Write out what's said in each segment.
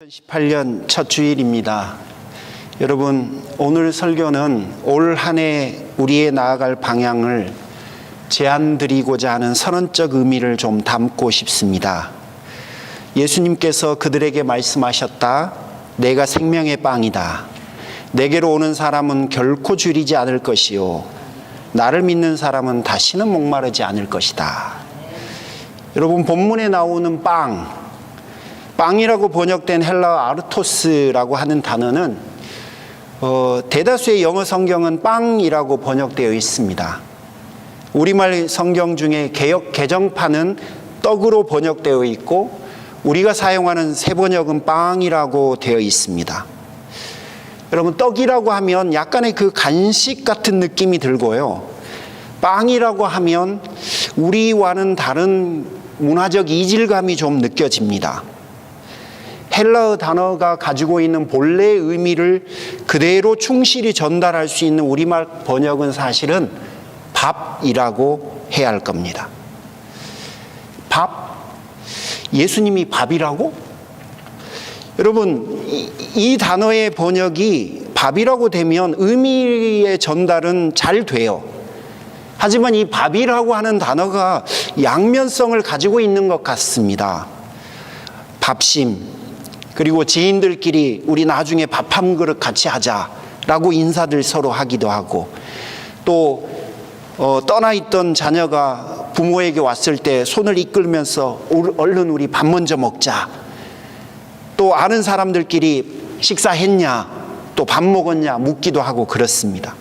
2018년 첫 주일입니다. 여러분, 오늘 설교는 올 한 해 우리의 나아갈 방향을 제안드리고자 하는 선언적 의미를 좀 담고 싶습니다. 예수님께서 그들에게 말씀하셨다. 내가 생명의 빵이다. 내게로 오는 사람은 결코 줄이지 않을 것이요 나를 믿는 사람은 다시는 목마르지 않을 것이다. 여러분, 본문에 나오는 빵이라고 번역된 헬라어 아르토스라고 하는 단어는 대다수의 영어 성경은 빵이라고 번역되어 있습니다. 우리말 성경 중에 개역 개정판은 떡으로 번역되어 있고 우리가 사용하는 새 번역은 빵이라고 되어 있습니다. 여러분, 떡이라고 하면 약간의 그 간식 같은 느낌이 들고요. 빵이라고 하면 우리와는 다른 문화적 이질감이 좀 느껴집니다. 헬라어 단어가 가지고 있는 본래의 의미를 그대로 충실히 전달할 수 있는 우리말 번역은 사실은 밥이라고 해야 할 겁니다. 밥? 예수님이 밥이라고? 여러분, 이 단어의 번역이 밥이라고 되면 의미의 전달은 잘 돼요. 하지만 이 밥이라고 하는 단어가 양면성을 가지고 있는 것 같습니다. 밥심, 그리고 지인들끼리 우리 나중에 밥 한 그릇 같이 하자라고 인사들 서로 하기도 하고, 또 떠나 있던 자녀가 부모에게 왔을 때 손을 이끌면서 얼른 우리 밥 먼저 먹자. 또 아는 사람들끼리 식사했냐, 또 밥 먹었냐 묻기도 하고 그렇습니다.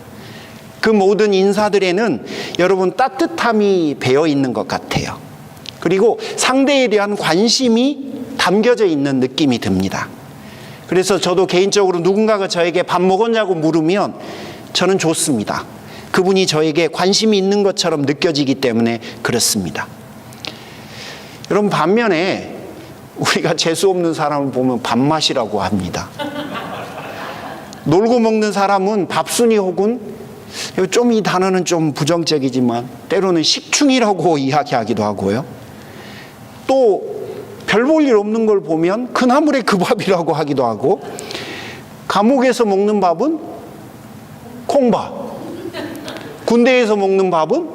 그 모든 인사들에는 여러분 따뜻함이 배어 있는 것 같아요. 그리고 상대에 대한 관심이 담겨져 있는 느낌이 듭니다. 그래서 저도 개인적으로 누군가가 저에게 밥 먹었냐고 물으면 저는 좋습니다. 그분이 저에게 관심이 있는 것처럼 느껴지기 때문에 그렇습니다. 여러분, 반면에 우리가 재수 없는 사람을 보면 밥맛이라고 합니다. 놀고 먹는 사람은 밥순이 혹은 좀 이 단어는 좀 부정적이지만 때로는 식충이라고 이야기하기도 하고요. 또 별 볼 일 없는 걸 보면 그나물의 그 밥이라고 하기도 하고, 감옥에서 먹는 밥은 콩밥, 군대에서 먹는 밥은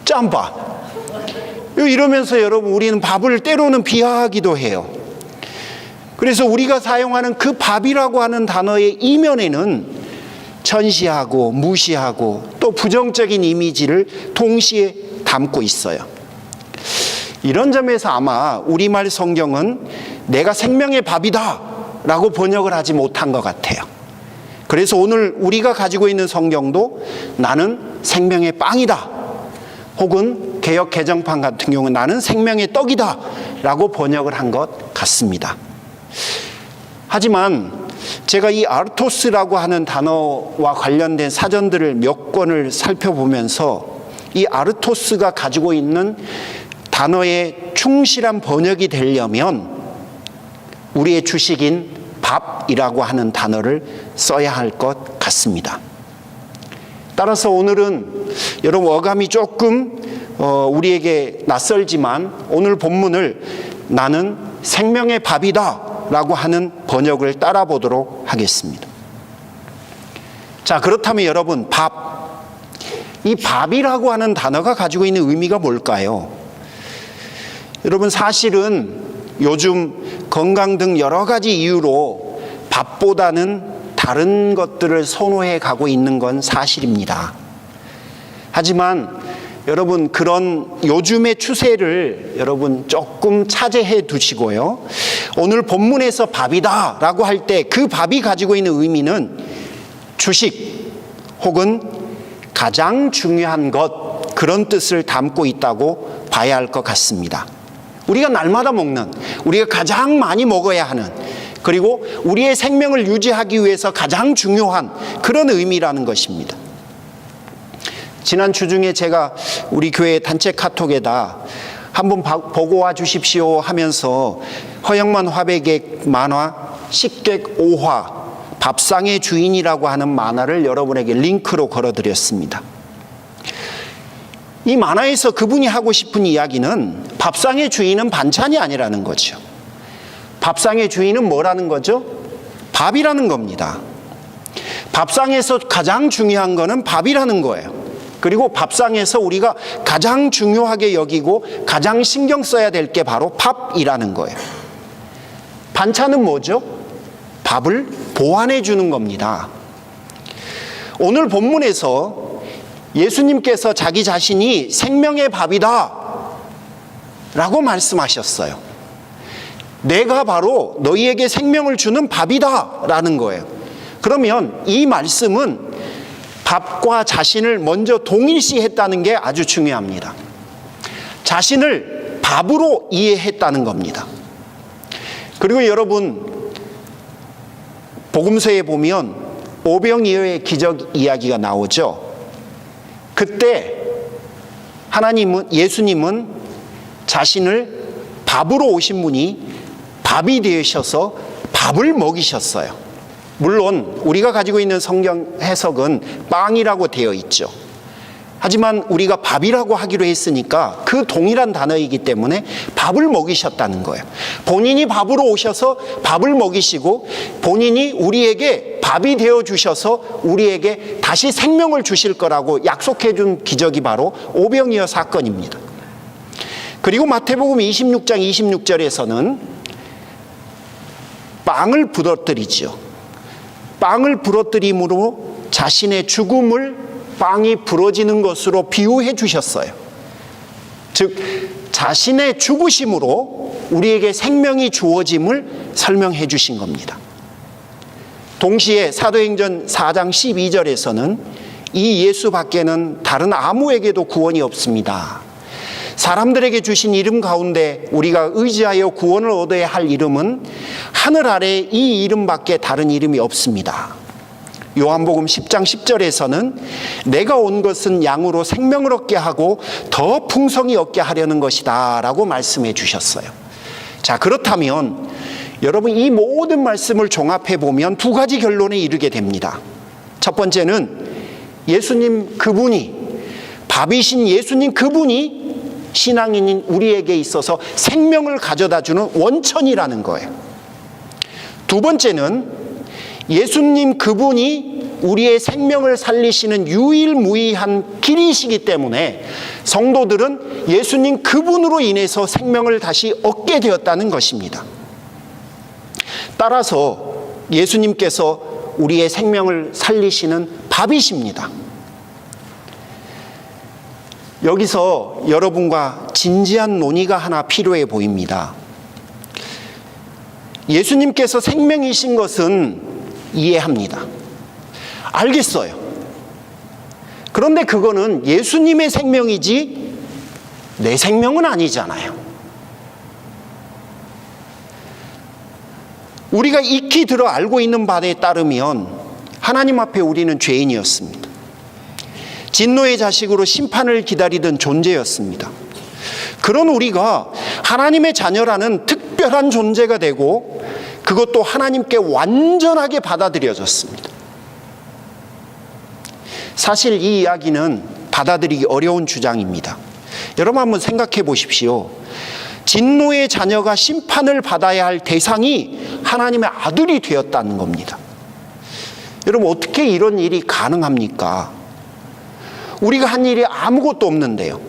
짬밥. 이러면서 여러분, 우리는 밥을 때로는 비하하기도 해요. 그래서 우리가 사용하는 그 밥이라고 하는 단어의 이면에는 천시하고 무시하고 또 부정적인 이미지를 동시에 담고 있어요. 이런 점에서 아마 우리말 성경은 내가 생명의 밥이다 라고 번역을 하지 못한 것 같아요. 그래서 오늘 우리가 가지고 있는 성경도 나는 생명의 빵이다, 혹은 개역 개정판 같은 경우는 나는 생명의 떡이다 라고 번역을 한 것 같습니다. 하지만 제가 이 아르토스라고 하는 단어와 관련된 사전들을 몇 권을 살펴보면서 이 아르토스가 가지고 있는 단어의 충실한 번역이 되려면 우리의 주식인 밥이라고 하는 단어를 써야 할 것 같습니다. 따라서 오늘은 여러분, 어감이 조금 우리에게 낯설지만 오늘 본문을 나는 생명의 밥이다 라고 하는 번역을 따라 보도록 하겠습니다. 자, 그렇다면 여러분, 이 밥이라고 하는 단어가 가지고 있는 의미가 뭘까요? 여러분, 사실은 요즘 건강 등 여러 가지 이유로 밥보다는 다른 것들을 선호해 가고 있는 건 사실입니다. 하지만 여러분, 그런 요즘의 추세를 여러분 조금 차지해 두시고요, 오늘 본문에서 밥이다 라고 할 때 그 밥이 가지고 있는 의미는 주식 혹은 가장 중요한 것, 그런 뜻을 담고 있다고 봐야 할 것 같습니다. 우리가 날마다 먹는, 우리가 가장 많이 먹어야 하는, 그리고 우리의 생명을 유지하기 위해서 가장 중요한 그런 의미라는 것입니다. 지난 주 중에 제가 우리 교회 단체 카톡에다 한번 보고 와 주십시오 하면서 허영만 화백의 만화 식객 5화 밥상의 주인이라고 하는 만화를 여러분에게 링크로 걸어드렸습니다. 이 만화에서 그분이 하고 싶은 이야기는 밥상의 주인은 반찬이 아니라는 거죠. 밥상의 주인은 뭐라는 거죠? 밥이라는 겁니다. 밥상에서 가장 중요한 거는 밥이라는 거예요. 그리고 밥상에서 우리가 가장 중요하게 여기고 가장 신경 써야 될 게 바로 밥이라는 거예요. 반찬은 뭐죠? 밥을 보완해 주는 겁니다. 오늘 본문에서 예수님께서 자기 자신이 생명의 밥이다 라고 말씀하셨어요. 내가 바로 너희에게 생명을 주는 밥이다 라는 거예요. 그러면 이 말씀은 밥과 자신을 먼저 동일시했다는 게 아주 중요합니다. 자신을 밥으로 이해했다는 겁니다. 그리고 여러분, 복음서에 보면 오병이어의 기적 이야기가 나오죠. 그때 예수님은 자신을 밥으로 오신 분이 밥이 되셔서 밥을 먹이셨어요. 물론 우리가 가지고 있는 성경 해석은 빵이라고 되어 있죠. 하지만 우리가 밥이라고 하기로 했으니까 그 동일한 단어이기 때문에 밥을 먹이셨다는 거예요. 본인이 밥으로 오셔서 밥을 먹이시고 본인이 우리에게 밥이 되어 주셔서 우리에게 다시 생명을 주실 거라고 약속해 준 기적이 바로 오병이어 사건입니다. 그리고 마태복음 26장 26절에서는 빵을 부러뜨리죠. 빵을 부러뜨림으로 자신의 죽음을 빵이 부러지는 것으로 비유해 주셨어요. 즉 자신의 죽으심으로 우리에게 생명이 주어짐을 설명해 주신 겁니다. 동시에 사도행전 4장 12절에서는 이 예수 밖에는 다른 아무에게도 구원이 없습니다. 사람들에게 주신 이름 가운데 우리가 의지하여 구원을 얻어야 할 이름은 하늘 아래 이 이름밖에 다른 이름이 없습니다. 요한복음 10장 10절에서는 내가 온 것은 양으로 생명을 얻게 하고 더 풍성히 얻게 하려는 것이다 라고 말씀해 주셨어요. 자, 그렇다면 여러분 이 모든 말씀을 종합해 보면 두 가지 결론에 이르게 됩니다. 첫 번째는 예수님 그분이, 밥이신 예수님 그분이 신앙인인 우리에게 있어서 생명을 가져다 주는 원천이라는 거예요. 두 번째는 예수님 그분이 우리의 생명을 살리시는 유일무이한 길이시기 때문에 성도들은 예수님 그분으로 인해서 생명을 다시 얻게 되었다는 것입니다. 따라서 예수님께서 우리의 생명을 살리시는 밥이십니다. 여기서 여러분과 진지한 논의가 하나 필요해 보입니다. 예수님께서 생명이신 것은 이해합니다. 알겠어요. 그런데 그거는 예수님의 생명이지 내 생명은 아니잖아요. 우리가 익히 들어 알고 있는 바에 따르면 하나님 앞에 우리는 죄인이었습니다. 진노의 자식으로 심판을 기다리던 존재였습니다. 그런 우리가 하나님의 자녀라는 특별한 존재가 되고 그것도 하나님께 완전하게 받아들여졌습니다. 사실 이 이야기는 받아들이기 어려운 주장입니다. 여러분 한번 생각해 보십시오. 진노의 자녀가 심판을 받아야 할 대상이 하나님의 아들이 되었다는 겁니다. 여러분 어떻게 이런 일이 가능합니까? 우리가 한 일이 아무것도 없는데요.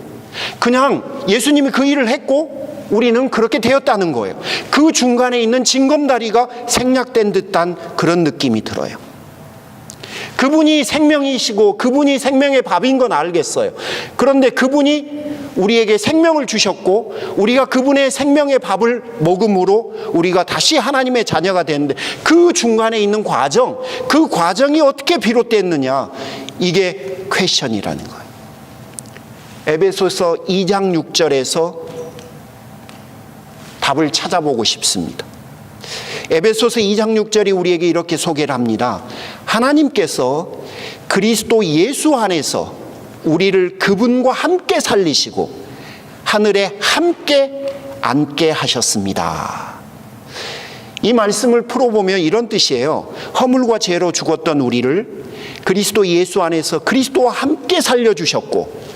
그냥 예수님이 그 일을 했고 우리는 그렇게 되었다는 거예요. 그 중간에 있는 징검다리가 생략된 듯한 그런 느낌이 들어요. 그분이 생명이시고 그분이 생명의 밥인 건 알겠어요. 그런데 그분이 우리에게 생명을 주셨고 우리가 그분의 생명의 밥을 먹음으로 우리가 다시 하나님의 자녀가 되는데 그 중간에 있는 과정, 그 과정이 어떻게 비롯됐느냐, 이게 퀘션이라는 거예요. 에베소서 2장 6절에서 답을 찾아보고 싶습니다. 에베소서 2장 6절이 우리에게 이렇게 소개를 합니다. 하나님께서 그리스도 예수 안에서 우리를 그분과 함께 살리시고 하늘에 함께 앉게 하셨습니다. 이 말씀을 풀어보면 이런 뜻이에요. 허물과 죄로 죽었던 우리를 그리스도 예수 안에서 그리스도와 함께 살려주셨고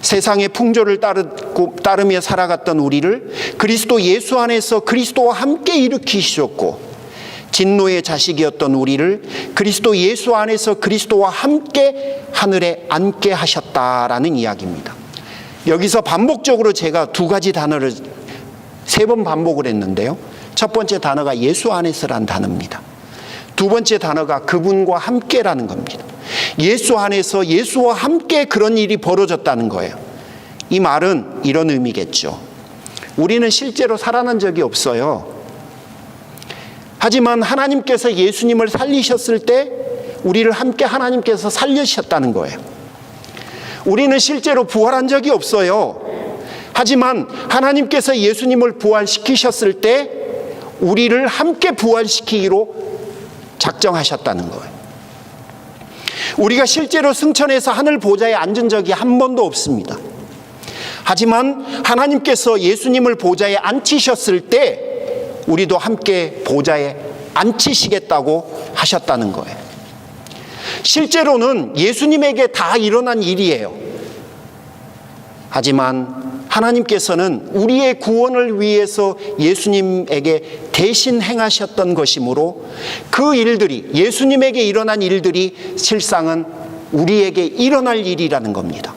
세상의 풍조를 따르고 따르며 살아갔던 우리를 그리스도 예수 안에서 그리스도와 함께 일으키셨고, 진노의 자식이었던 우리를 그리스도 예수 안에서 그리스도와 함께 하늘에 앉게 하셨다라는 이야기입니다. 여기서 반복적으로 제가 두 가지 단어를 3번 반복을 했는데요. 첫 번째 단어가 예수 안에서란 단어입니다. 두 번째 단어가 그분과 함께라는 겁니다. 예수 안에서 예수와 함께 그런 일이 벌어졌다는 거예요. 이 말은 이런 의미겠죠. 우리는 실제로 살아난 적이 없어요. 하지만 하나님께서 예수님을 살리셨을 때 우리를 함께 하나님께서 살리셨다는 거예요. 우리는 실제로 부활한 적이 없어요. 하지만 하나님께서 예수님을 부활시키셨을 때 우리를 함께 부활시키기로 작정하셨다는 거예요. 우리가 실제로 승천해서 하늘 보좌에 앉은 적이 한 번도 없습니다. 하지만 하나님께서 예수님을 보좌에 앉히셨을 때 우리도 함께 보좌에 앉히시겠다고 하셨다는 거예요. 실제로는 예수님에게 다 일어난 일이에요. 하지만 하나님께서는 우리의 구원을 위해서 예수님에게 대신 행하셨던 것이므로 그 일들이, 예수님에게 일어난 일들이 실상은 우리에게 일어날 일이라는 겁니다.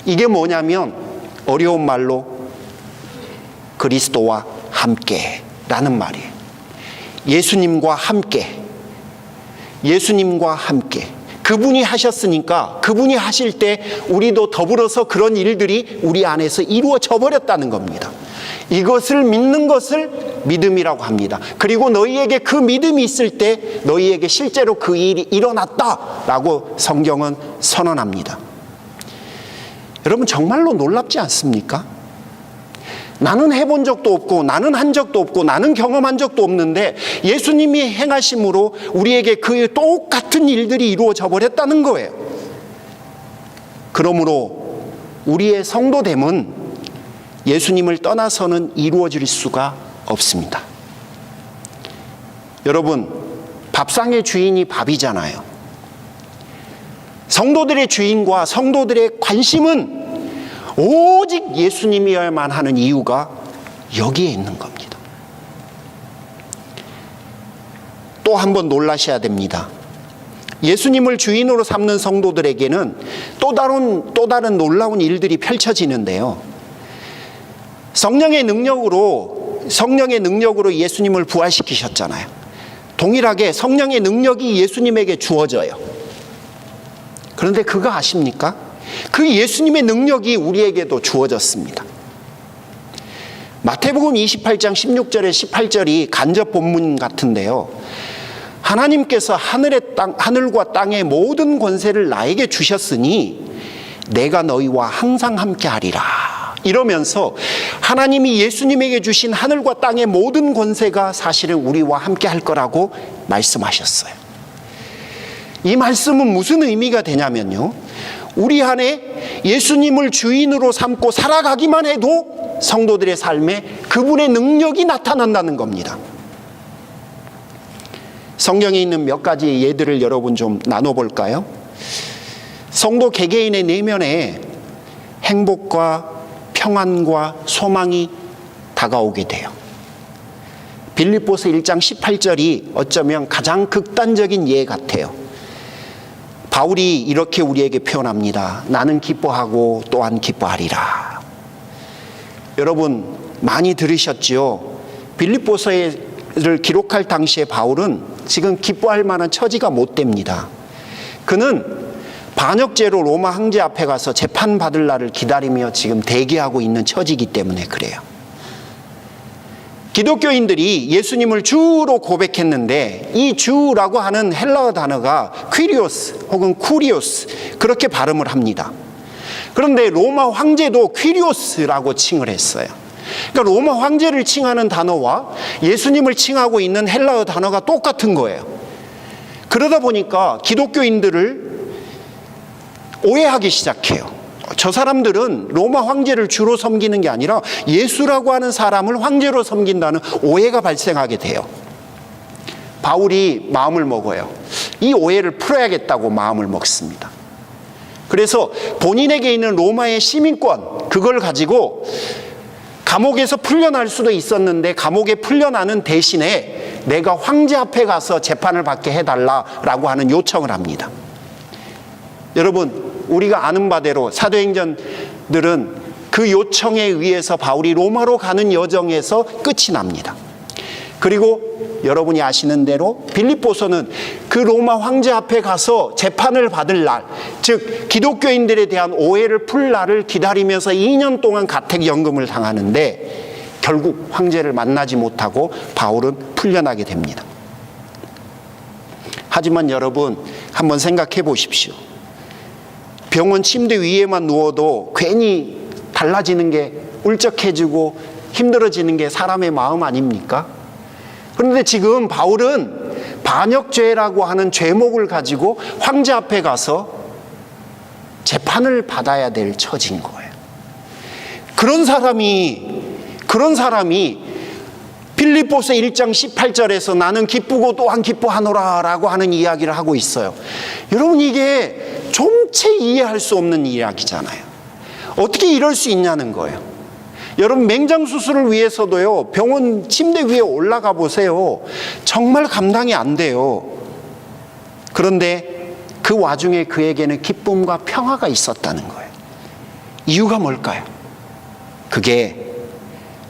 이게 뭐냐면 어려운 말로 그리스도와 함께라는 말이에요. 예수님과 함께, 예수님과 함께. 그분이 하셨으니까 그분이 하실 때 우리도 더불어서 그런 일들이 우리 안에서 이루어져 버렸다는 겁니다. 이것을 믿는 것을 믿음이라고 합니다. 그리고 너희에게 그 믿음이 있을 때 너희에게 실제로 그 일이 일어났다라고 성경은 선언합니다. 여러분, 정말로 놀랍지 않습니까? 나는 해본 적도 없고 나는 한 적도 없고 나는 경험한 적도 없는데 예수님이 행하심으로 우리에게 그 똑같은 일들이 이루어져 버렸다는 거예요. 그러므로 우리의 성도됨은 예수님을 떠나서는 이루어질 수가 없습니다. 여러분, 밥상의 주인이 밥이잖아요. 성도들의 주인과 성도들의 관심은 오직 예수님이어야만 하는 이유가 여기에 있는 겁니다. 또 한 번 놀라셔야 됩니다. 예수님을 주인으로 삼는 성도들에게는 또 다른 놀라운 일들이 펼쳐지는데요. 성령의 능력으로 예수님을 부활시키셨잖아요. 동일하게 성령의 능력이 예수님에게 주어져요. 그런데 그거 아십니까? 그 예수님의 능력이 우리에게도 주어졌습니다. 마태복음 28장 16절에 18절이 간접 본문 같은데요. 하나님께서 하늘과 땅의 모든 권세를 나에게 주셨으니 내가 너희와 항상 함께 하리라. 이러면서 하나님이 예수님에게 주신 하늘과 땅의 모든 권세가 사실은 우리와 함께 할 거라고 말씀하셨어요. 이 말씀은 무슨 의미가 되냐면요, 우리 안에 예수님을 주인으로 삼고 살아가기만 해도 성도들의 삶에 그분의 능력이 나타난다는 겁니다. 성경에 있는 몇 가지 예들을 여러분 좀 나눠볼까요? 성도 개개인의 내면에 행복과 평안과 소망이 다가오게 돼요. 빌립보서 1장 18절이 어쩌면 가장 극단적인 예 같아요. 바울이 이렇게 우리에게 표현합니다. 나는 기뻐하고 또한 기뻐하리라. 여러분, 많이 들으셨지요? 빌립보서를 기록할 당시에 바울은 지금 기뻐할 만한 처지가 못 됩니다. 그는 반역죄로 로마 황제 앞에 가서 재판받을 날을 기다리며 지금 대기하고 있는 처지이기 때문에 그래요. 기독교인들이 예수님을 주로 고백했는데 이 주라고 하는 헬라어 단어가 퀴리오스 혹은 쿠리오스, 그렇게 발음을 합니다. 그런데 로마 황제도 퀴리오스라고 칭을 했어요. 그러니까 로마 황제를 칭하는 단어와 예수님을 칭하고 있는 헬라어 단어가 똑같은 거예요. 그러다 보니까 기독교인들을 오해하기 시작해요. 저 사람들은 로마 황제를 주로 섬기는 게 아니라 예수라고 하는 사람을 황제로 섬긴다는 오해가 발생하게 돼요. 바울이 마음을 먹어요. 이 오해를 풀어야겠다고 마음을 먹습니다. 그래서 본인에게 있는 로마의 시민권, 그걸 가지고 감옥에서 풀려날 수도 있었는데 감옥에 풀려나는 대신에 내가 황제 앞에 가서 재판을 받게 해달라라고 하는 요청을 합니다. 여러분, 우리가 아는 바대로 사도행전들은 그 요청에 의해서 바울이 로마로 가는 여정에서 끝이 납니다. 그리고 여러분이 아시는 대로 빌립보서는 그 로마 황제 앞에 가서 재판을 받을 날, 즉 기독교인들에 대한 오해를 풀 날을 기다리면서 2년 동안 가택연금을 당하는데 결국 황제를 만나지 못하고 바울은 풀려나게 됩니다. 하지만 여러분, 한번 생각해 보십시오. 병원 침대 위에만 누워도 괜히 달라지는 게, 울적해지고 힘들어지는 게 사람의 마음 아닙니까? 그런데 지금 바울은 반역죄라고 하는 죄목을 가지고 황제 앞에 가서 재판을 받아야 될 처지인 거예요. 그런 사람이 빌립보서 1장 18절에서 나는 기쁘고 또한 기뻐하노라 라고 하는 이야기를 하고 있어요. 여러분, 이게 좀채 이해할 수 없는 이야기잖아요. 어떻게 이럴 수 있냐는 거예요. 여러분, 맹장수술을 위해서도요, 병원 침대 위에 올라가 보세요. 정말 감당이 안 돼요. 그런데 그 와중에 그에게는 기쁨과 평화가 있었다는 거예요. 이유가 뭘까요? 그게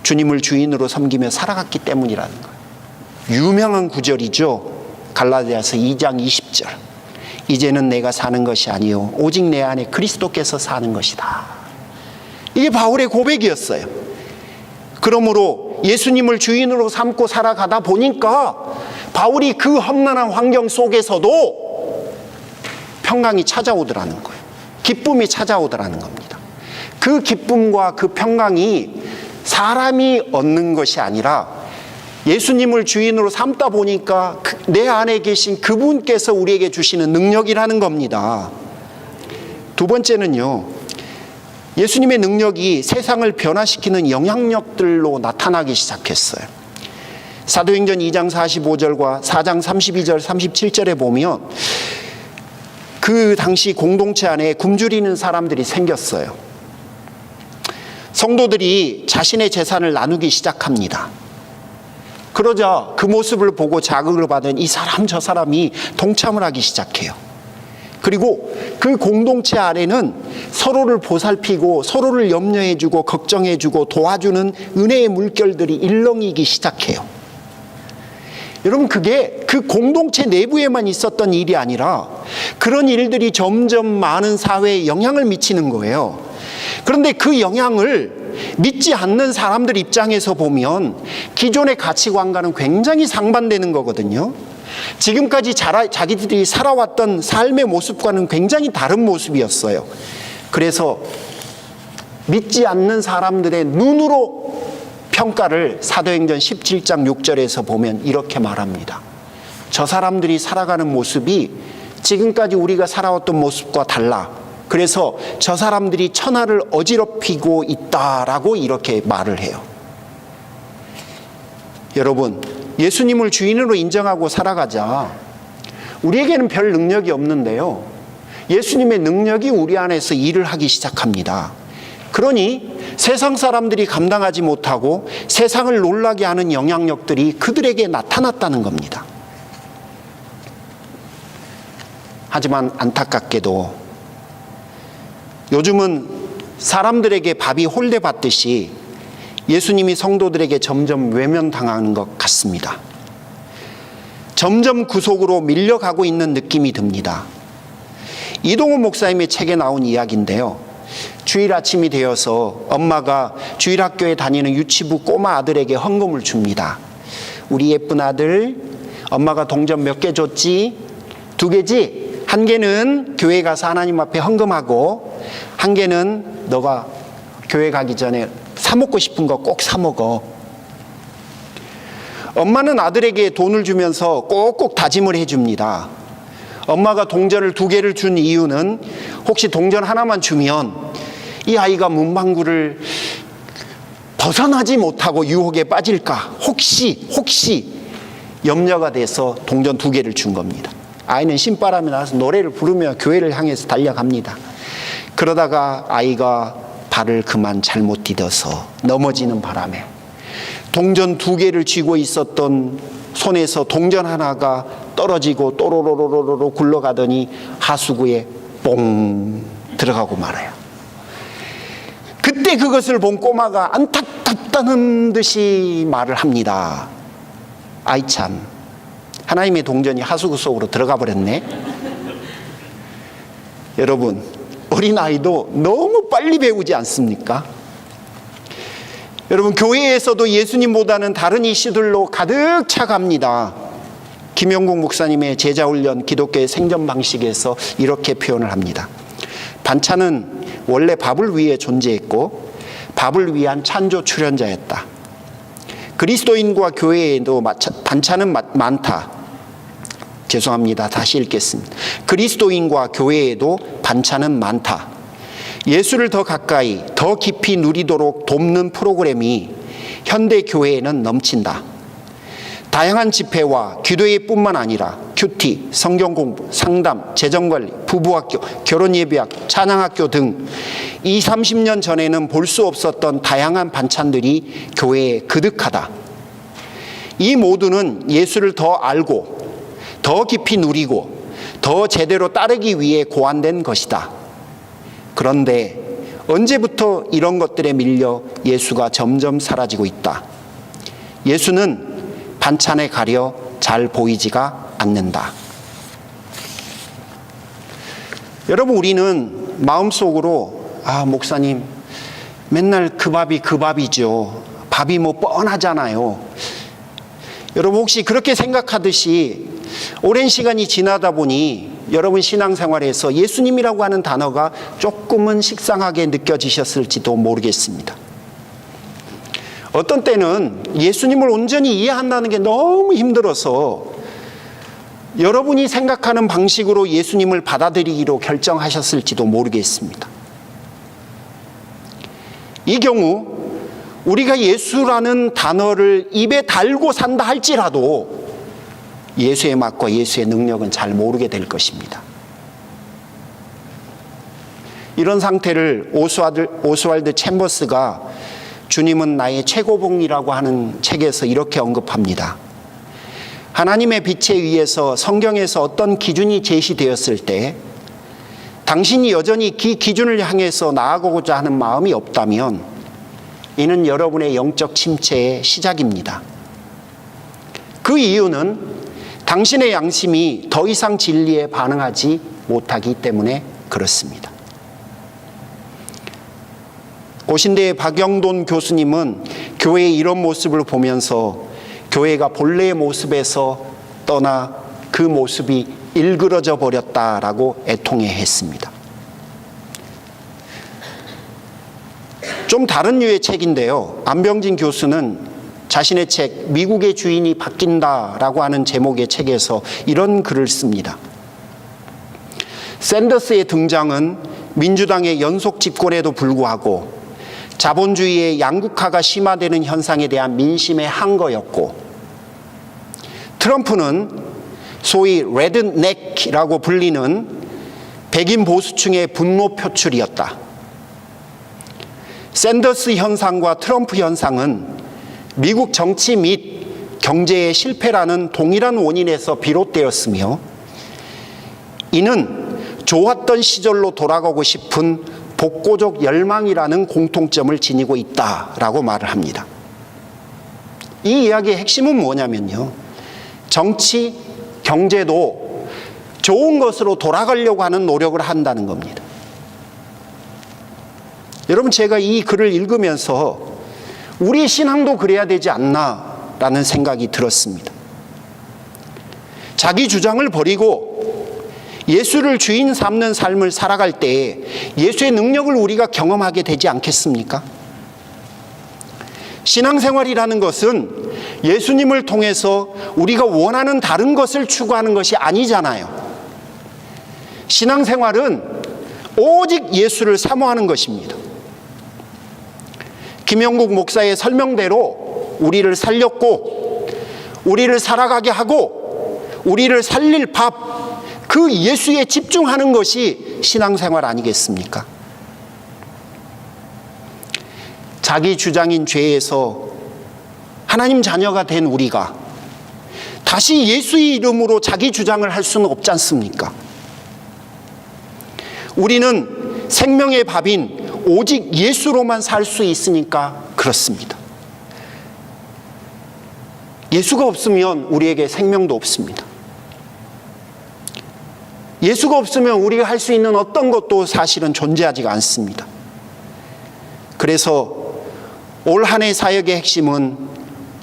주님을 주인으로 섬기며 살아갔기 때문이라는 거예요. 유명한 구절이죠. 갈라디아서 2장 20절. 이제는 내가 사는 것이 아니요 오직 내 안에 그리스도께서 사는 것이다. 이게 바울의 고백이었어요. 그러므로 예수님을 주인으로 삼고 살아가다 보니까 바울이 그 험난한 환경 속에서도 평강이 찾아오더라는 거예요. 기쁨이 찾아오더라는 겁니다. 그 기쁨과 그 평강이 사람이 얻는 것이 아니라 예수님을 주인으로 삼다 보니까 내 안에 계신 그분께서 우리에게 주시는 능력이라는 겁니다. 두 번째는요, 예수님의 능력이 세상을 변화시키는 영향력들로 나타나기 시작했어요. 사도행전 2장 45절과 4장 32절 37절에 보면 그 당시 공동체 안에 굶주리는 사람들이 생겼어요. 성도들이 자신의 재산을 나누기 시작합니다. 그러자 그 모습을 보고 자극을 받은 이 사람 저 사람이 동참을 하기 시작해요. 그리고 그 공동체 안에는 서로를 보살피고 서로를 염려해주고 걱정해주고 도와주는 은혜의 물결들이 일렁이기 시작해요. 여러분, 그게 그 공동체 내부에만 있었던 일이 아니라 그런 일들이 점점 많은 사회에 영향을 미치는 거예요. 그런데 그 영향을 믿지 않는 사람들 입장에서 보면 기존의 가치관과는 굉장히 상반되는 거거든요. 지금까지 자기들이 살아왔던 삶의 모습과는 굉장히 다른 모습이었어요. 그래서 믿지 않는 사람들의 눈으로 평가를 사도행전 17장 6절에서 보면 이렇게 말합니다. 저 사람들이 살아가는 모습이 지금까지 우리가 살아왔던 모습과 달라. 그래서 저 사람들이 천하를 어지럽히고 있다라고 이렇게 말을 해요. 여러분, 예수님을 주인으로 인정하고 살아가자. 우리에게는 별 능력이 없는데요, 예수님의 능력이 우리 안에서 일을 하기 시작합니다. 그러니 세상 사람들이 감당하지 못하고 세상을 놀라게 하는 영향력들이 그들에게 나타났다는 겁니다. 하지만 안타깝게도 요즘은 사람들에게 밥이 홀대받듯이 예수님이 성도들에게 점점 외면당하는 것 같습니다. 점점 구속으로 밀려가고 있는 느낌이 듭니다. 이동훈 목사님의 책에 나온 이야기인데요, 주일 아침이 되어서 엄마가 주일학교에 다니는 유치부 꼬마 아들에게 헌금을 줍니다. 우리 예쁜 아들, 엄마가 동전 몇 개 줬지? 2개지? 1개는 교회 가서 하나님 앞에 헌금하고 1개는 너가 교회 가기 전에 사 먹고 싶은 거 꼭 사 먹어. 엄마는 아들에게 돈을 주면서 꼭꼭 다짐을 해줍니다. 엄마가 동전을 2개를 준 이유는 혹시 동전 하나만 주면 이 아이가 문방구를 벗어나지 못하고 유혹에 빠질까 혹시 염려가 돼서 동전 2개를 준 겁니다. 아이는 신바람이 나서 노래를 부르며 교회를 향해서 달려갑니다. 그러다가 아이가 발을 그만 잘못 디뎌서 넘어지는 바람에 동전 2개를 쥐고 있었던 손에서 동전 하나가 떨어지고 또로로로로로 굴러가더니 하수구에 뽕 들어가고 말아요. 그때 그것을 본 꼬마가 안타깝다는 듯이 말을 합니다. 아이 참, 하나님의 동전이 하수구 속으로 들어가 버렸네. 여러분, 어린아이도 너무 빨리 배우지 않습니까? 여러분, 교회에서도 예수님보다는 다른 이슈들로 가득 차갑니다. 김영국 목사님의 제자훈련 기독교의 생존 방식에서 이렇게 표현을 합니다. 반찬은 원래 밥을 위해 존재했고 밥을 위한 찬조 출연자였다. 그리스도인과 교회에도 반찬은 많다. 죄송합니다. 다시 읽겠습니다. 그리스도인과 교회에도 반찬은 많다. 예수를 더 가까이, 더 깊이 누리도록 돕는 프로그램이 현대 교회에는 넘친다. 다양한 집회와 기도회뿐만 아니라 큐티, 성경공부, 상담, 재정관리, 부부학교, 결혼예배학, 찬양학교 등 20-30년 전에는 볼 수 없었던 다양한 반찬들이 교회에 그득하다. 이 모두는 예수를 더 알고 더 깊이 누리고 더 제대로 따르기 위해 고안된 것이다. 그런데 언제부터 이런 것들에 밀려 예수가 점점 사라지고 있다. 예수는 반찬에 가려 잘 보이지가 않는다. 여러분, 우리는 마음속으로 목사님 맨날 그 밥이 그 밥이죠. 밥이 뭐 뻔하잖아요. 여러분, 혹시 그렇게 생각하듯이 오랜 시간이 지나다 보니 여러분 신앙생활에서 예수님이라고 하는 단어가 조금은 식상하게 느껴지셨을지도 모르겠습니다. 어떤 때는 예수님을 온전히 이해한다는 게 너무 힘들어서 여러분이 생각하는 방식으로 예수님을 받아들이기로 결정하셨을지도 모르겠습니다. 이 경우 우리가 예수라는 단어를 입에 달고 산다 할지라도 예수의 맛과 예수의 능력은 잘 모르게 될 것입니다. 이런 상태를 오스왈드 챔버스가 주님은 나의 최고봉이라고 하는 책에서 이렇게 언급합니다. 하나님의 빛에 의해서 성경에서 어떤 기준이 제시되었을 때 당신이 여전히 그 기준을 향해서 나아가고자 하는 마음이 없다면 이는 여러분의 영적 침체의 시작입니다. 그 이유는 당신의 양심이 더 이상 진리에 반응하지 못하기 때문에 그렇습니다. 고신대의 박영돈 교수님은 교회의 이런 모습을 보면서 교회가 본래의 모습에서 떠나 그 모습이 일그러져 버렸다라고 애통해했습니다. 좀 다른 류의 책인데요. 안병진 교수는 자신의 책 미국의 주인이 바뀐다라고 하는 제목의 책에서 이런 글을 씁니다. 샌더스의 등장은 민주당의 연속 집권에도 불구하고 자본주의의 양극화가 심화되는 현상에 대한 민심의 항거였고, 트럼프는 소위 레드넥이라고 불리는 백인 보수층의 분노 표출이었다. 샌더스 현상과 트럼프 현상은 미국 정치 및 경제의 실패라는 동일한 원인에서 비롯되었으며, 이는 좋았던 시절로 돌아가고 싶은 복고적 열망이라는 공통점을 지니고 있다라고 말을 합니다. 이 이야기의 핵심은 뭐냐면요, 정치, 경제도 좋은 것으로 돌아가려고 하는 노력을 한다는 겁니다. 여러분, 제가 이 글을 읽으면서 우리 신앙도 그래야 되지 않나라는 생각이 들었습니다. 자기 주장을 버리고 예수를 주인 삼는 삶을 살아갈 때 예수의 능력을 우리가 경험하게 되지 않겠습니까? 신앙생활이라는 것은 예수님을 통해서 우리가 원하는 다른 것을 추구하는 것이 아니잖아요. 신앙생활은 오직 예수를 사모하는 것입니다. 김영국 목사의 설명대로 우리를 살렸고 우리를 살아가게 하고 우리를 살릴 밥, 그 예수에 집중하는 것이 신앙생활 아니겠습니까? 자기 주장인 죄에서 하나님 자녀가 된 우리가 다시 예수의 이름으로 자기 주장을 할 수는 없지 않습니까? 우리는 생명의 밥인 오직 예수로만 살 수 있으니까 그렇습니다. 예수가 없으면 우리에게 생명도 없습니다. 예수가 없으면 우리가 할 수 있는 어떤 것도 사실은 존재하지가 않습니다. 그래서 올 한 해 사역의 핵심은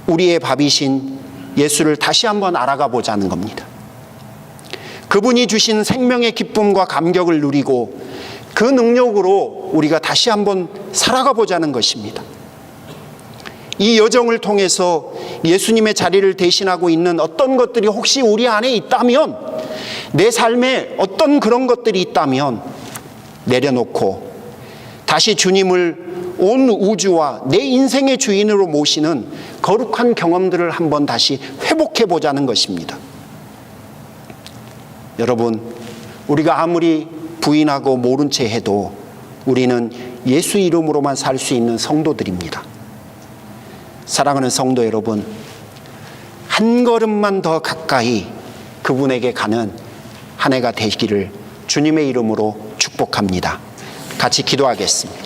우리의 밥이신 예수를 다시 한번 알아가 보자는 겁니다. 그분이 주신 생명의 기쁨과 감격을 누리고 그 능력으로 우리가 다시 한번 살아가 보자는 것입니다. 이 여정을 통해서 예수님의 자리를 대신하고 있는 어떤 것들이 혹시 우리 안에 있다면, 내 삶에 어떤 그런 것들이 있다면 내려놓고 다시 주님을 온 우주와 내 인생의 주인으로 모시는 거룩한 경험들을 한번 다시 회복해 보자는 것입니다. 여러분, 우리가 아무리 부인하고 모른 채 해도 우리는 예수 이름으로만 살 수 있는 성도들입니다. 사랑하는 성도 여러분, 한 걸음만 더 가까이 그분에게 가는 한 해가 되기를 주님의 이름으로 축복합니다. 같이 기도하겠습니다.